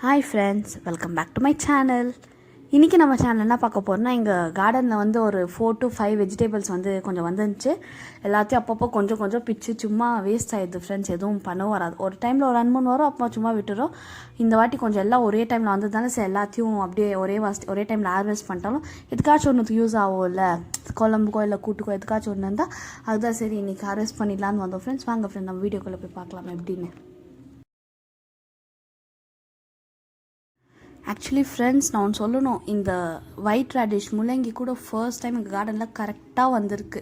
Hi friends, welcome back to my channel. இன்றைக்கி நம்ம channel என்ன பார்க்க போகிறோம்னா, எங்கள் கார்டனில் வந்து ஒரு 4 to 5 வெஜிடபிள்ஸ் வந்து கொஞ்சம் வந்துருந்துச்சு. எல்லாத்தையும் அப்பப்போ கொஞ்சம் பிச்சு சும்மா வேஸ்ட் ஆகிடுது ஃப்ரெண்ட்ஸ். எதுவும் பண்ணவும் வராது. ஒரு டைமில் ஒரு 2-3 வரும், அப்போ சும்மா விட்டுரும். இந்த வாட்டி கொஞ்சம் எல்லாம் ஒரே டைமில் வந்ததுனால சரி எல்லாத்தையும் அப்படியே ஒரே டைமில் ஹார்வெஸ்ட் பண்ணிட்டாலும் எதுக்காச்சும் ஒன்றுக்கு யூஸ் ஆகும்ல, குழம்புக்கோ இல்லை கூட்டுக்கோ எதுக்காச்சும் ஒன்று இருந்தால் அதுதான் சரி இன்றைக்கி ஹார்வெஸ்ட் பண்ணிடலான்னு வந்தோம் ஃப்ரெண்ட்ஸ். வாங்க ஃப்ரெண்ட், நம்ம வீடியோக்குள்ளே போய் பார்க்கலாம் எப்படின்னு. ஆக்சுவலி ஃப்ரெண்ட்ஸ், நான் ஒன்று சொல்லணும், இந்த ஒயிட் ரேடிஷ் முள்ளங்கி கூட ஃபர்ஸ்ட் டைம் எங்கள் கார்டனில் கரெக்டாக வந்திருக்கு.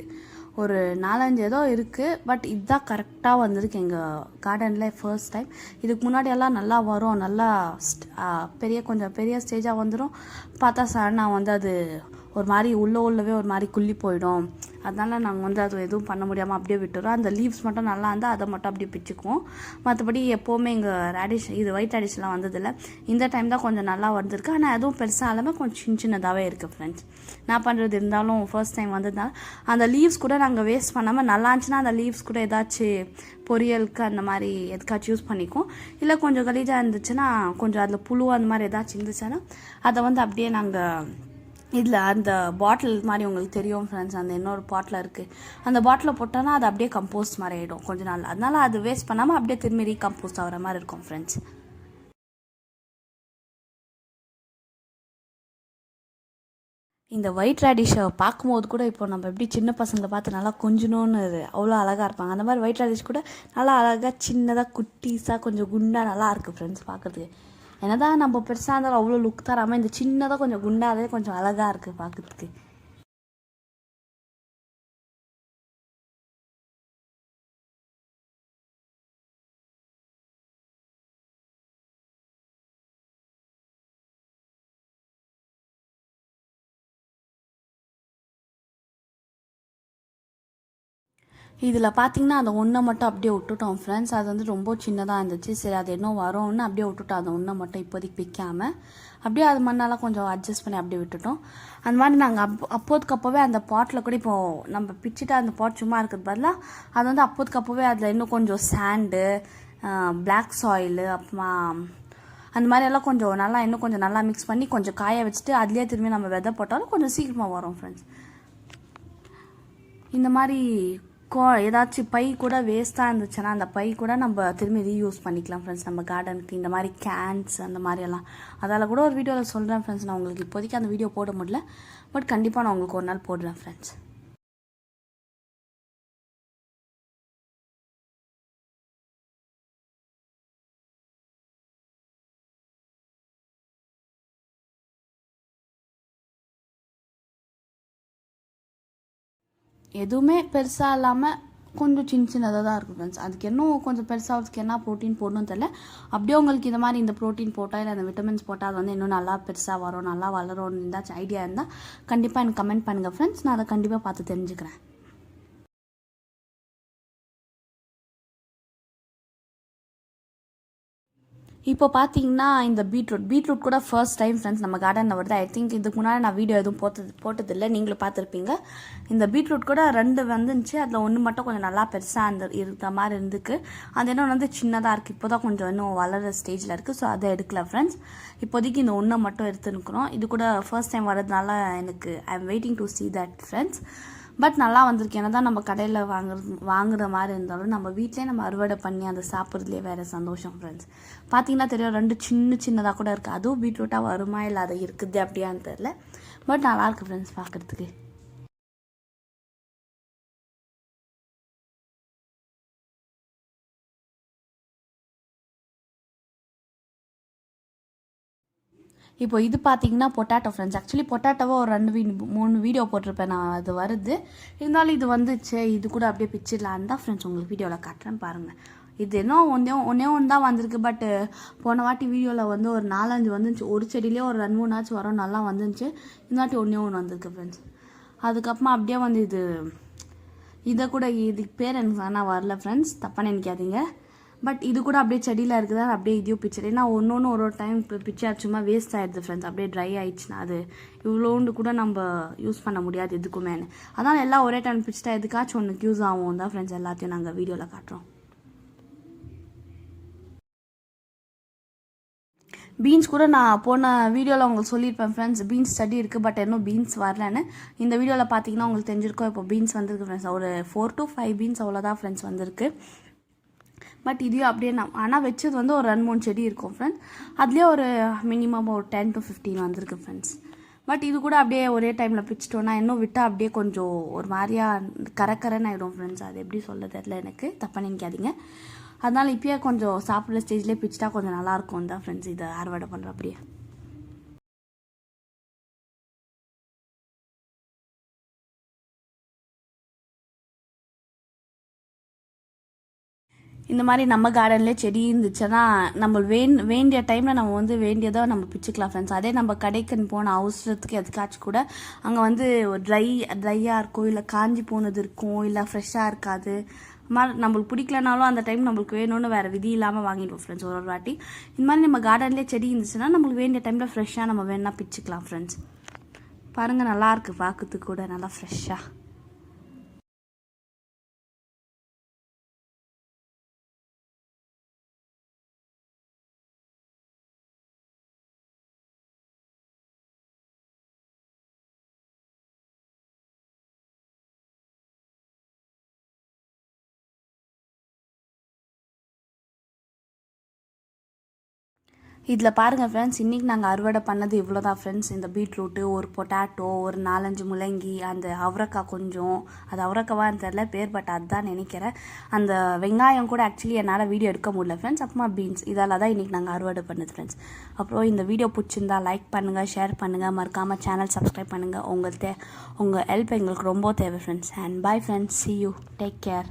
ஒரு 4-5 ஏதோ இருக்குது, பட் இதுதான் கரெக்டாக வந்திருக்கு எங்கள் கார்டனில் ஃபர்ஸ்ட் டைம். இதுக்கு முன்னாடியெல்லாம் நல்லா வரும், நல்லா கொஞ்சம் பெரிய ஸ்டேஜாக வந்துடும். பார்த்தா சடனாக வந்து அது ஒரு மாதிரி உள்ளவே ஒரு மாதிரி குள்ளி போயிடும். அதனால் நாங்கள் வந்து அது எதுவும் பண்ண முடியாமல் அப்படியே விட்டுறோம். அந்த லீவ்ஸ் மட்டும் நல்லா இருந்தால் அதை மட்டும் அப்படியே பிச்சுக்குவோம். மற்றபடி எப்போவுமே எங்கள் ரேடிஷ் இது ஒயிட் ரேடிஷ்லாம் வந்ததில்லை. இந்த டைம் தான் கொஞ்சம் நல்லா வந்திருக்கு. ஆனால் எதுவும் பெருசாக இல்லாமல் கொஞ்சம் சின்னதாகவே இருக்குது ஃப்ரெண்ட்ஸ். நான் பண்ணுறது இருந்தாலும் ஃபர்ஸ்ட் டைம் வந்ததுனால அந்த லீவ்ஸ் கூட நாங்கள் வேஸ்ட் பண்ணாமல் நல்லா இருந்துச்சுன்னா அந்த லீவ்ஸ் கூட ஏதாச்சும் பொரியலுக்கு அந்த மாதிரி எதுக்காச்சும் யூஸ் பண்ணிக்குவோம். இல்லை கொஞ்சம் கலீஜாக இருந்துச்சுன்னா கொஞ்சம் அதில் புழு அந்த மாதிரி ஏதாச்சும் இருந்துச்சுன்னா அதை வந்து அப்படியே நாங்கள் இதில் அந்த பாட்டில் மாதிரி உங்களுக்கு தெரியும் ஃப்ரெண்ட்ஸ், அந்த இன்னொரு பாட்டில் இருக்குது, அந்த பாட்டிலில் போட்டோன்னா அது அப்படியே கம்போஸ்ட் மாதிரி ஆகிடும் கொஞ்ச நாள். அதனால் அது வேஸ்ட் பண்ணாமல் அப்படியே திரும்பி ரீகம்போஸ்ட் ஆகிற மாதிரி இருக்கும் ஃப்ரெண்ட்ஸ். இந்த ஒயிட் ரேடிஷை பார்க்கும்போது கூட இப்போ நம்ம எப்படி சின்ன பசங்களை பார்த்து நல்லா கொஞ்சணும்னு அவ்வளோ அழகாக இருப்பாங்க. அந்த மாதிரி ஒயிட் ரேடிஷ் கூட நல்லா அழகாக சின்னதாக குட்டீஸாக கொஞ்சம் குண்டாக நல்லா இருக்குது ஃப்ரெண்ட்ஸ் பார்க்குறதுக்கு. என்னதான் நம்ம பெருசாக இருந்தாலும் அவ்வளோ லுக் தராமல் இந்த சின்னதாக கொஞ்சம் குண்டாகவே கொஞ்சம் அழகாக இருக்குது பார்க்குறதுக்கு. இதில் பார்த்தீங்கன்னா அந்த ஒன்றை மட்டும் அப்படியே விட்டுட்டோம் ஃப்ரெண்ட்ஸ். அது வந்து ரொம்ப சின்னதாக இருந்துச்சு. சரி அது என்ன வரும்னு அப்படியே விட்டுட்டோம். அந்த ஒன்றை மட்டும் இப்போதைக்கு பிக்காமல் அப்படியே அது மண்ணால் கொஞ்சம் அட்ஜஸ்ட் பண்ணி அப்படியே விட்டுட்டோம். அந்த மாதிரி நாங்கள் அப்போதுக்கப்போவே அந்த பாட்டில் கூட இப்போது நம்ம பிச்சுட்டு அந்த பாட் சும்மா இருக்கிறது பதிலாக அது வந்து அப்போதுக்கப்போவே அதில் இன்னும் கொஞ்சம் சாண்டு, பிளாக் சாயிலு, அப்புறமா அந்த மாதிரி எல்லாம் கொஞ்சம் நல்லா இன்னும் கொஞ்சம் நல்லா மிக்ஸ் பண்ணி கொஞ்சம் காய வச்சுட்டு அதுலேயே திரும்பி நம்ம விதை போட்டாலும் கொஞ்சம் சீக்கிரமாக வரும் ஃப்ரெண்ட்ஸ். இந்த மாதிரி ஏதாச்சும் பை கூட வேஸ்ட்டாக இருந்துச்சுன்னா அந்த பை கூட நம்ம திரும்பி ரீயூஸ் பண்ணிக்கலாம் ஃப்ரெண்ட்ஸ். நம்ம கார்டனுக்கு இந்த மாதிரி கேன்ஸ் அந்த மாதிரியெல்லாம் அதால் கூட ஒரு வீடியோவில் சொல்கிறேன் ஃப்ரெண்ட்ஸ். நான் உங்களுக்கு இப்போதைக்கு அந்த வீடியோ போட முடியல, பட் கண்டிப்பாக நான் உங்களுக்கு ஒரு நாள் போடுறேன் ஃப்ரெண்ட்ஸ். எதுவுமே பெருசாக இல்லாமல் கொஞ்சம் சின்னதாக தான் இருக்கும் ஃப்ரெண்ட்ஸ். அதுக்கு இன்னும் கொஞ்சம் பெருசாகிறதுக்கு என்ன ப்ரோட்டீன் போடணும்னு தெரியல. அப்படியே உங்களுக்கு இந்த மாதிரி இந்த ப்ரோட்டீன் போட்டால் இல்லை அந்த விட்டமின்ஸ் போட்டால் அது வந்து இன்னும் நல்லா பெருசாக வரும், நல்லா வளரும்னு இருந்தாச்சும் ஐடியா இருந்தால் கண்டிப்பாக எனக்கு கமெண்ட் பண்ணுங்கள் ஃப்ரெண்ட்ஸ். நான் அதை கண்டிப்பாக பார்த்து தெரிஞ்சுக்கிறேன். இப்போ பார்த்தீங்கன்னா இந்த பீட்ரூட் கூட ஃபர்ஸ்ட் டைம் ஃப்ரெண்ட்ஸ் நம்ம கார்டனில் வருது. ஐ திங்க் இதுக்கு முன்னாடி நான் வீடியோ எதுவும் போட்டதில்லை, நீங்களும் பார்த்துருப்பீங்க. இந்த பீட்ரூட் கூட 2 வந்துச்சு. அதில் ஒன்று மட்டும் கொஞ்சம் நல்லா பெருசாக இருக்கிற மாதிரி இருந்துக்கு. அது இன்னும் வந்து சின்னதாக இருக்குது. இப்போ தான் கொஞ்சம் இன்னும் வளர ஸ்டேஜில் இருக்குது. ஸோ அதை எடுக்கல ஃப்ரெண்ட்ஸ். இப்போதைக்கு இந்த ஒன்றை மட்டும் எடுத்துருக்குறோம். இது கூட ஃபர்ஸ்ட் டைம் வரதுனால எனக்கு I am waiting to see that friends. But நல்லா வந்திருக்கு. ஏன்னா தான் நம்ம கடையில் வாங்குற மாதிரி இருந்தாலும் நம்ம வீட்டிலே நம்ம அறுவடை பண்ணி அதை சாப்பிட்றதுலேயே வேறு சந்தோஷம் ஃப்ரெண்ட்ஸ். பார்த்தீங்கன்னா தெரியும் 2 சின்னதாக கூட இருக்குது. அதுவும் பீட்ரூட்டாக வருமா இல்லை அது இருக்குது அப்படியான்னு தெரில, பட் நல்லாயிருக்கு ஃப்ரெண்ட்ஸ் பார்க்குறதுக்கு. இப்போ இது பார்த்தீங்கன்னா பொட்டாட்டோ ஃப்ரெண்ட்ஸ். ஆக்சுவலி பொட்டாட்டோவை ஒரு 2-3 வீடியோ போட்டிருப்பேன் நான், அது வருது. இருந்தாலும் இது வந்துச்சு, இது கூட அப்படியே பிச்சிடலான்னு தான் ஃப்ரெண்ட்ஸ் உங்களுக்கு வீடியோவில் காட்டுறேன் பாருங்கள். இது இன்னும் ஒன்றே ஒன்று தான் வந்திருக்கு. பட்டு போன வாட்டி வீடியோவில் வந்து ஒரு 4-5 வந்துச்சு. ஒரு செடியிலே ஒரு 2-3 வரும் நல்லா வந்துச்சு. இந்த வாட்டி ஒன்றே ஒன்று வந்திருக்கு ஃப்ரெண்ட்ஸ். அதுக்கப்புறமா அப்படியே வந்து இதை கூட இதுக்கு பேர் எனக்கு ஆனால் வரல ஃப்ரெண்ட்ஸ், தப்பாக நினைக்காதீங்க. பட் இது கூட அப்படியே செடியில் இருக்குதா அப்படியே இதையும் பிச்சர். ஏன்னா ஒன்று ஒரு டைம் பிச்சா சும்மா வேஸ்ட் ஆகிடுது ஃப்ரெண்ட்ஸ். அப்படியே ட்ரை ஆகிடுச்சுன்னா அது இவ்வளோண்டு கூட நம்ம யூஸ் பண்ண முடியாது எதுக்குமே. அதனால் எல்லாம் ஒரே டைம் பிச்சுட்டா எதுக்காச்சும் ஒன்றுக்கு யூஸ் ஆகும் தான் ஃப்ரெண்ட்ஸ் எல்லாத்தையும் நாங்கள் வீடியோவில் காட்டுறோம். பீன்ஸ் கூட நான் போன வீடியோவில் உங்களுக்கு சொல்லியிருப்பேன் ஃப்ரெண்ட்ஸ், பீன்ஸ் ஸ்டடி இருக்குது பட் இன்னும் பீன்ஸ் வரலன்னு. இந்த வீடியோவில் பார்த்தீங்கன்னா உங்களுக்கு தெரிஞ்சிருக்கோம். இப்போ பீன்ஸ் வந்திருக்கு ஃப்ரெண்ட்ஸ், ஒரு 4 to 5 பீன்ஸ் அவ்வளோதான் ஃப்ரெண்ட்ஸ் வந்திருக்கு. பட் இதையும் அப்படியே ஆனால் வச்சது வந்து ஒரு 2-3 செடி இருக்கும் ஃப்ரெண்ட்ஸ். அதுலேயே ஒரு மினிமம் ஒரு 10 to 15 வந்திருக்கு ஃப்ரெண்ட்ஸ். பட் இது கூட அப்படியே ஒரே டைமில் பிச்சிட்டோன்னா இன்னும் விட்டால் அப்படியே கொஞ்சம் ஒரு மாதிரியாக கரக்கரன்னு ஆகிடும் ஃப்ரெண்ட்ஸ். அது எப்படி சொல்ல தெரியல, எனக்கு தப்பாக நினைக்காதீங்க. அதனால் இப்போயே கொஞ்சம் சாப்பிட்ற ஸ்டேஜ்லேயே பிச்சிட்டா கொஞ்சம் நல்லாயிருக்கும் தான் ஃப்ரெண்ட்ஸ் இதை அறுவடை பண்ணுற அப்படியே. இந்த மாதிரி நம்ம கார்டன்லேயே செடி இருந்துச்சுன்னா நம்ம வேண்டிய டைமில் நம்ம வந்து வேண்டியதை நம்ம பிச்சுக்கலாம் ஃப்ரெண்ட்ஸ். அதே நம்ம கடைக்குன்னு போன அவசரத்துக்கு எதுக்காச்சும் கூட அங்கே வந்து ட்ரையாக இருக்கும், இல்லை காஞ்சி போனது இருக்கும், இல்லை ஃப்ரெஷ்ஷாக இருக்காது. நம்மளுக்கு பிடிக்கலனாலும் அந்த டைம் நம்மளுக்கு வேணும்னு வேறு விதி இல்லாமல் வாங்கிடுவோம் ஃப்ரெண்ட்ஸ் ஒரு வாட்டி. இந்த மாதிரி நம்ம கார்டன்லேயே செடி இருந்துச்சுன்னா நம்மளுக்கு வேண்டிய டைமில் ஃப்ரெஷ்ஷாக நம்ம வேணால் பிச்சுக்கலாம் ஃப்ரெண்ட்ஸ். பாருங்கள், நல்லாயிருக்கு பார்க்கறதுக்கு கூட நல்லா ஃப்ரெஷ்ஷாக. இதில் பாருங்கள் ஃப்ரெண்ட்ஸ், இன்றைக்கி நாங்கள் அறுவடை பண்ணது இவ்வளோ தான் ஃப்ரெண்ட்ஸ். இந்த பீட்ரூட்டு, ஒரு பொட்டாட்டோ, ஒரு 4-5 முள்ளங்கி, அந்த அவரைக்காய் கொஞ்சம், அது அவரைக்காவான்னு தெரில பேர், பட் அதுதான் நினைக்கிறேன். அந்த வெங்காயம் கூட ஆக்சுவலி என்னால் வீடியோ எடுக்க முடியல ஃப்ரெண்ட்ஸ். அப்புறமா பீன்ஸ், இதெல்லாம் தான் இன்றைக்கி நாங்கள் அறுவடை பண்ணது ஃப்ரெண்ட்ஸ். அப்புறம் இந்த வீடியோ பிடிச்சிருந்தா லைக் பண்ணுங்கள், ஷேர் பண்ணுங்கள், மறக்காமல் சேனல் சப்ஸ்கிரைப் பண்ணுங்கள். உங்கள் ஹெல்ப் எங்களுக்கு ரொம்ப தேவை friends. And bye friends, see you, take care.